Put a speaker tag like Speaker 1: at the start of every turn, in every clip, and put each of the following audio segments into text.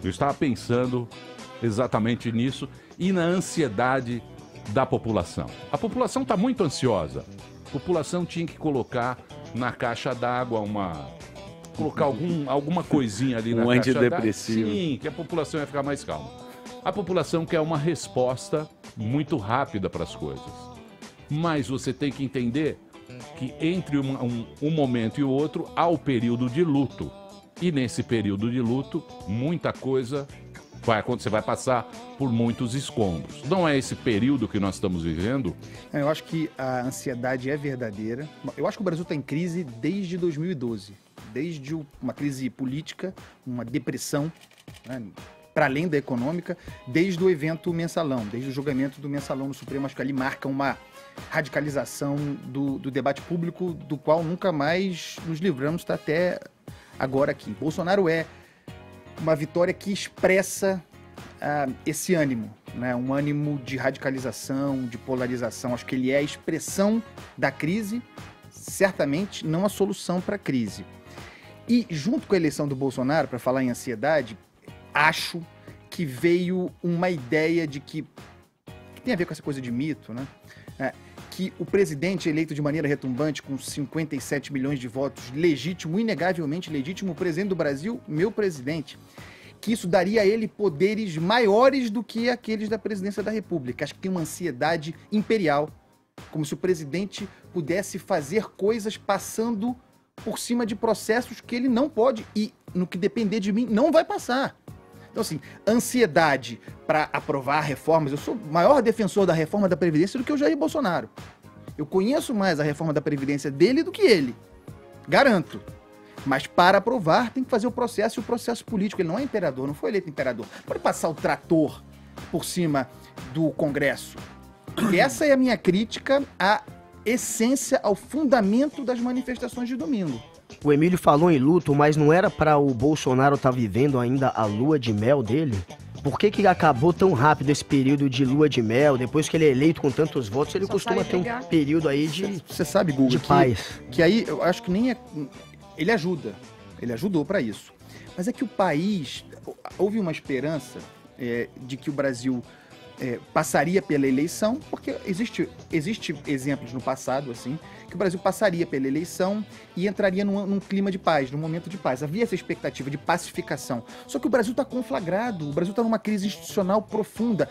Speaker 1: Eu estava pensando exatamente nisso e na ansiedade da população. A população está muito ansiosa. A população tinha que colocar na caixa d'água colocar alguma coisinha ali na caixa d'água.
Speaker 2: Antidepressivo.
Speaker 1: Sim, que a população ia ficar mais calma. A população quer uma resposta muito rápida para as coisas. Mas você tem que entender que entre um momento e o outro há o período de luto. E nesse período de luto, muita coisa vai acontecer, vai passar por muitos escombros. Não é esse período que nós estamos vivendo?
Speaker 3: Eu acho que a ansiedade é verdadeira. Eu acho que o Brasil está em crise desde 2012. Desde uma crise política, uma depressão, né, para além da econômica, desde o evento Mensalão, desde o julgamento do Mensalão no Supremo. Acho que ali marca uma radicalização do debate público, do qual nunca mais nos livramos, está até agora aqui. Bolsonaro é uma vitória que expressa esse ânimo, né? Um ânimo de radicalização, de polarização. Acho que ele é a expressão da crise, certamente não a solução para a crise. E junto com a eleição do Bolsonaro, para falar em ansiedade, acho que veio uma ideia de que tem a ver com essa coisa de mito, né? Que o presidente eleito de maneira retumbante, com 57 milhões de votos, legítimo, inegavelmente legítimo, o presidente do Brasil, meu presidente, que isso daria a ele poderes maiores do que aqueles da presidência da República. Acho que tem uma ansiedade imperial, como se o presidente pudesse fazer coisas passando por cima de processos que ele não pode e, no que depender de mim, não vai passar. Então, assim, ansiedade para aprovar reformas. Eu sou o maior defensor da reforma da Previdência do que o Jair Bolsonaro. Eu conheço mais a reforma da Previdência dele do que ele. Garanto. Mas para aprovar tem que fazer o processo e o processo político. Ele não é imperador, não foi eleito imperador. Pode passar o trator por cima do Congresso. E essa é a minha crítica à essência, ao fundamento das manifestações de domingo.
Speaker 4: O Emílio falou em luto, mas não era para o Bolsonaro estar vivendo ainda a lua de mel dele? Por que acabou tão rápido esse período de lua de mel? Depois que ele é eleito com tantos votos, ele costuma ter um período aí de
Speaker 3: Você sabe, Guga,
Speaker 4: de paz.
Speaker 3: Que aí eu acho que nem é... Ele ajuda. Ele ajudou para isso. Mas é que o país... Houve uma esperança de que o Brasil passaria pela eleição, porque existe exemplos no passado, assim, que o Brasil passaria pela eleição e entraria num clima de paz, num momento de paz. Havia essa expectativa de pacificação. Só que o Brasil está conflagrado, o Brasil está numa crise institucional profunda,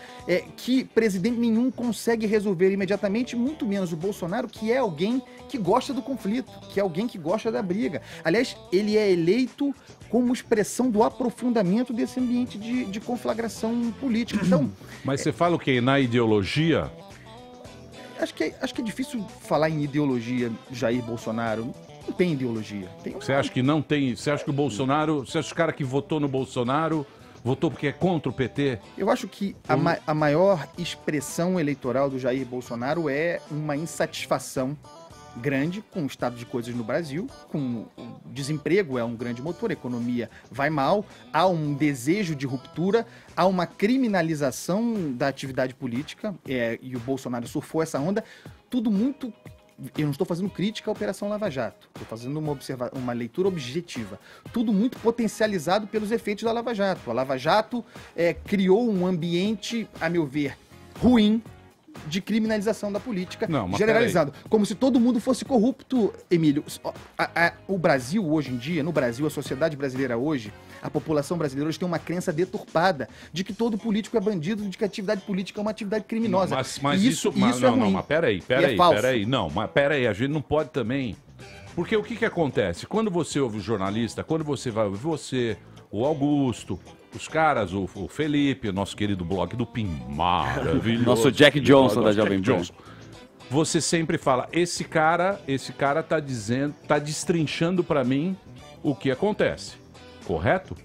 Speaker 3: que presidente nenhum consegue resolver imediatamente, muito menos o Bolsonaro, que é alguém que gosta do conflito, que é alguém que gosta da briga. Aliás, ele é eleito como expressão do aprofundamento desse ambiente de conflagração política. Então,
Speaker 1: mas você fala o quê? Na ideologia?
Speaker 3: Acho que é difícil falar em ideologia, Jair Bolsonaro. Não tem ideologia.
Speaker 1: Você acha que não tem? Você acha que o Bolsonaro... Você acha que o cara que votou no Bolsonaro votou porque é contra o PT?
Speaker 3: Eu acho que a maior expressão eleitoral do Jair Bolsonaro é uma insatisfação grande com o estado de coisas no Brasil, com o desemprego é um grande motor, a economia vai mal, há um desejo de ruptura, há uma criminalização da atividade política, e o Bolsonaro surfou essa onda, tudo muito... Eu não estou fazendo crítica à Operação Lava Jato, estou fazendo uma leitura objetiva. Tudo muito potencializado pelos efeitos da Lava Jato. A Lava Jato criou um ambiente, a meu ver, ruim, de criminalização da política, generalizado. Como se todo mundo fosse corrupto, Emílio. O Brasil hoje em dia, no Brasil, a sociedade brasileira hoje, a população brasileira hoje tem uma crença deturpada de que todo político é bandido, de que a atividade política é uma atividade criminosa.
Speaker 1: Mas isso é ruim. Não, mas peraí. Não, mas peraí, a gente não pode também... Porque o que acontece? Quando você ouve o jornalista, quando você vai ouvir você, o Augusto... Os caras, o Felipe, o nosso querido blog do PIN, maravilhoso.
Speaker 2: Nosso Jack Johnson da Jovem Pan.
Speaker 1: Você sempre fala, esse cara tá dizendo, tá destrinchando pra mim o que acontece. Correto?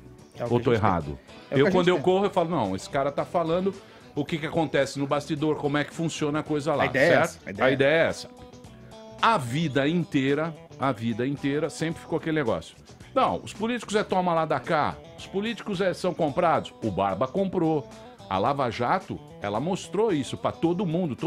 Speaker 1: Ou tô errado? Quando eu corro, eu falo, não, esse cara tá falando o que acontece no bastidor, como é que funciona a coisa lá, certo? A ideia é essa. A vida inteira sempre ficou aquele negócio. Não, os políticos toma lá da cá, os políticos são comprados. O Barba comprou, A Lava Jato, ela mostrou isso para todo mundo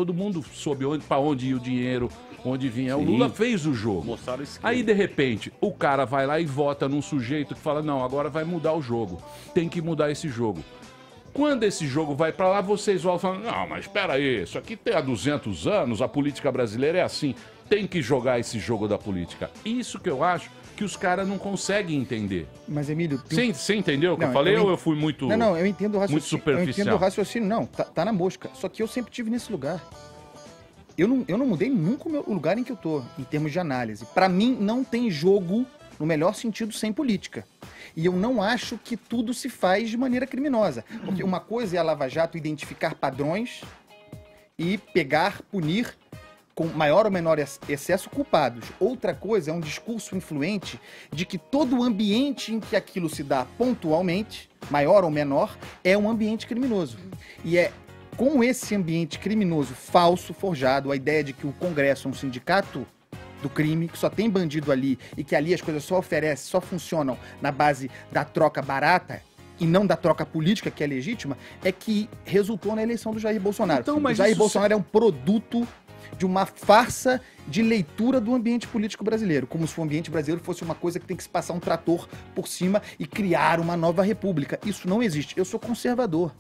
Speaker 1: soube para onde ia o dinheiro, onde vinha. Sim. O Lula fez o jogo. Aí, de repente, o cara vai lá e vota num sujeito que fala, não, agora vai mudar o jogo. Tem que mudar esse jogo. Quando esse jogo vai para lá, vocês vão falando, não, mas espera aí, isso aqui tem há 200 anos, a política brasileira é assim. Tem que jogar esse jogo da política. Isso que eu acho que os caras não conseguem entender.
Speaker 3: Mas, Emílio...
Speaker 1: Você entendeu o que eu falei ou eu fui muito...
Speaker 3: Não, eu entendo o raciocínio.
Speaker 1: Muito superficial.
Speaker 3: Eu entendo o raciocínio, não, tá na mosca. Só que eu sempre tive nesse lugar. Eu não mudei nunca o lugar em que eu tô, em termos de análise. Pra mim, não tem jogo, no melhor sentido, sem política. E eu não acho que tudo se faz de maneira criminosa. Porque uma coisa é a Lava Jato identificar padrões e pegar, punir com maior ou menor excesso culpados. Outra coisa é um discurso influente de que todo o ambiente em que aquilo se dá pontualmente, maior ou menor, é um ambiente criminoso. E é com esse ambiente criminoso falso, forjado, a ideia de que o Congresso é um sindicato do crime, que só tem bandido ali e que ali as coisas só funcionam na base da troca barata e não da troca política, que é legítima, é que resultou na eleição do Jair Bolsonaro. Então, o Jair Bolsonaro é um produto de uma farsa de leitura do ambiente político brasileiro, como se o ambiente brasileiro fosse uma coisa que tem que se passar um trator por cima e criar uma nova república. Isso não existe. Eu sou conservador.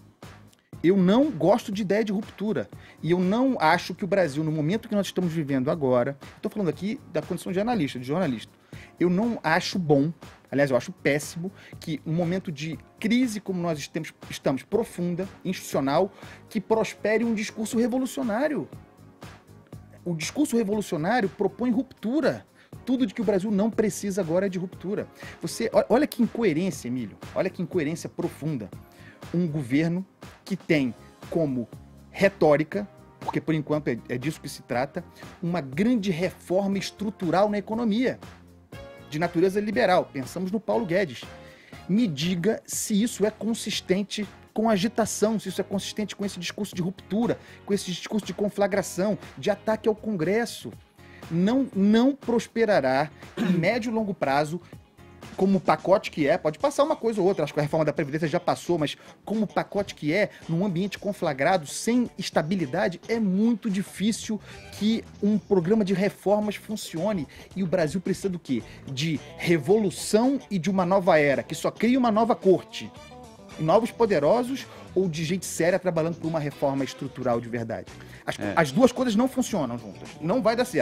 Speaker 3: Eu não gosto de ideia de ruptura. E eu não acho que o Brasil, no momento que nós estamos vivendo agora, estou falando aqui da condição de analista, de jornalista, eu não acho bom, aliás, eu acho péssimo, que um momento de crise como nós estamos profunda, institucional, que prospere um discurso revolucionário. O discurso revolucionário propõe ruptura. Tudo de que o Brasil não precisa agora é de ruptura. Olha que incoerência, Emílio. Olha que incoerência profunda. Um governo que tem como retórica, porque por enquanto é disso que se trata, uma grande reforma estrutural na economia, de natureza liberal. Pensamos no Paulo Guedes. Me diga se isso é consistente com agitação, se isso é consistente com esse discurso de ruptura, com esse discurso de conflagração, de ataque ao Congresso. Não prosperará em médio e longo prazo, como o pacote que é, pode passar uma coisa ou outra, acho que a reforma da Previdência já passou, mas como o pacote que é, num ambiente conflagrado, sem estabilidade, é muito difícil que um programa de reformas funcione. E o Brasil precisa do quê? De revolução e de uma nova era, que só cria uma nova corte. Novos poderosos ou de gente séria trabalhando por uma reforma estrutural de verdade. As duas coisas não funcionam juntas. Não vai dar certo.